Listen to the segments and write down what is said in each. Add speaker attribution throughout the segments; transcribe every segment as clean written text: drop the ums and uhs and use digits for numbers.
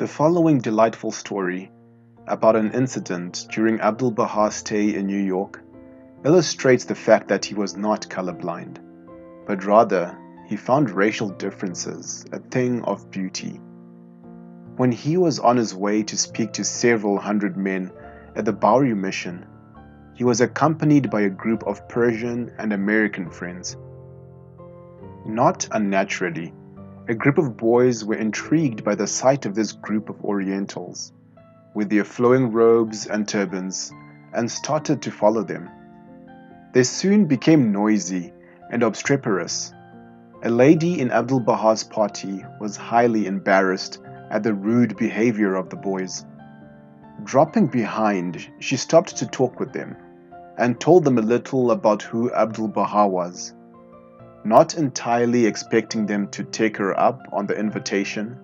Speaker 1: The following delightful story about an incident during Abdu'l-Baha's stay in New York illustrates the fact that he was not colorblind, but rather he found racial differences a thing of beauty. When he was on his way to speak to several hundred men at the Baha'i mission, he was accompanied by a group of Persian and American friends. Not unnaturally, a group of boys were intrigued by the sight of this group of Orientals, with their flowing robes and turbans, and started to follow them. They soon became noisy and obstreperous. A lady in Abdu'l-Baha's party was highly embarrassed at the rude behavior of the boys. Dropping behind, she stopped to talk with them, and told them a little about who Abdu'l-Baha was. Not entirely expecting them to take her up on the invitation,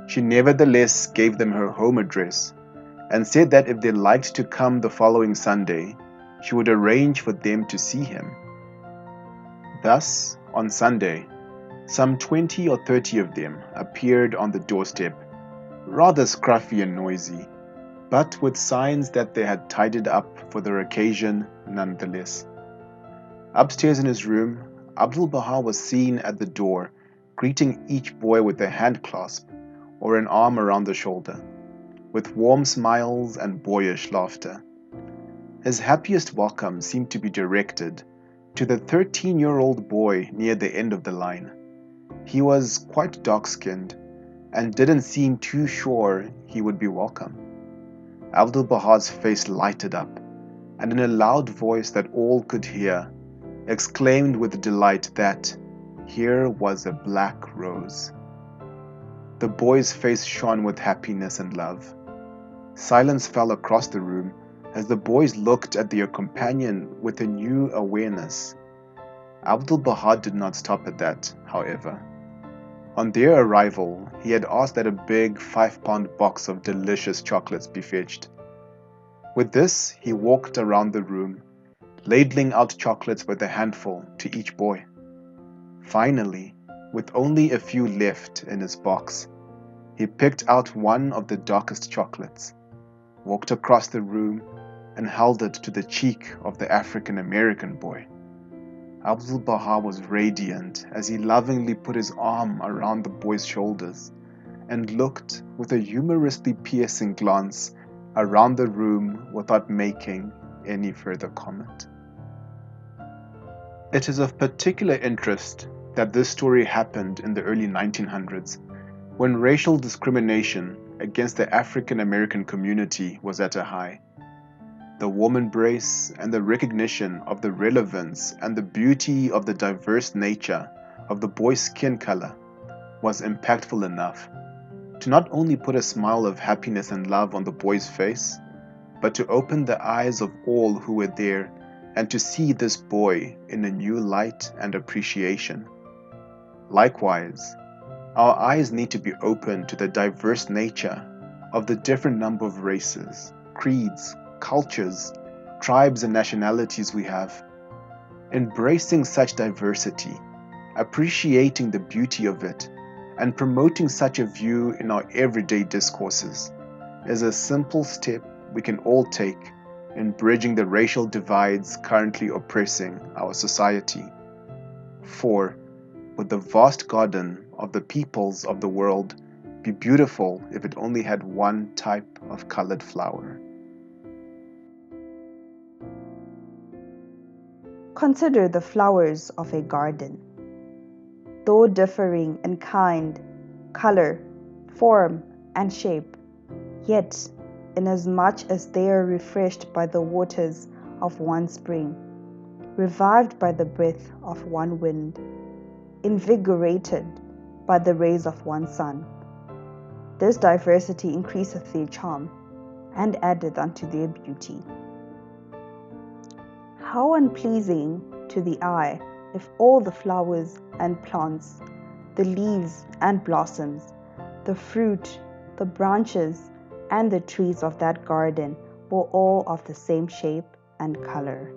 Speaker 1: she nevertheless gave them her home address and said that if they liked to come the following Sunday, she would arrange for them to see him. Thus, on Sunday, some 20 or 30 of them appeared on the doorstep, rather scruffy and noisy, but with signs that they had tidied up for the occasion nonetheless. Upstairs in his room, Abdu'l-Baha was seen at the door, greeting each boy with a hand clasp or an arm around the shoulder, with warm smiles and boyish laughter. His happiest welcome seemed to be directed to the 13-year-old boy near the end of the line. He was quite dark-skinned and didn't seem too sure he would be welcome. Abdu'l-Baha's face lighted up, and in a loud voice that all could hear, exclaimed with delight that here was a black rose. The boy's face shone with happiness and love. Silence fell across the room as the boys looked at their companion with a new awareness. Abdu'l-Baha did not stop at that, however. On their arrival, he had asked that a big 5-pound box of delicious chocolates be fetched. With this, he walked around the room, ladling out chocolates with a handful to each boy. Finally, with only a few left in his box, he picked out one of the darkest chocolates, walked across the room, and held it to the cheek of the African-American boy. Abdu'l-Baha was radiant as he lovingly put his arm around the boy's shoulders and looked with a humorously piercing glance around the room without making any further comment. It is of particular interest that this story happened in the early 1900s, when racial discrimination against the African American community was at a high. The warm embrace and the recognition of the relevance and the beauty of the diverse nature of the boy's skin color was impactful enough to not only put a smile of happiness and love on the boy's face, but to open the eyes of all who were there and to see this boy in a new light and appreciation. Likewise, our eyes need to be open to the diverse nature of the different number of races, creeds, cultures, tribes, and nationalities we have. Embracing such diversity, appreciating the beauty of it, and promoting such a view in our everyday discourses is a simple step we can all take in bridging the racial divides currently oppressing our society. For, would the vast garden of the peoples of the world be beautiful if it only had one type of colored flower?
Speaker 2: Consider the flowers of a garden. Though differing in kind, color, form, and shape, yet, inasmuch as they are refreshed by the waters of one spring, revived by the breath of one wind, invigorated by the rays of one sun, this diversity increaseth their charm, and addeth unto their beauty. How unpleasing to the eye if all the flowers and plants, the leaves and blossoms, the fruit, the branches, and the trees of that garden were all of the same shape and color.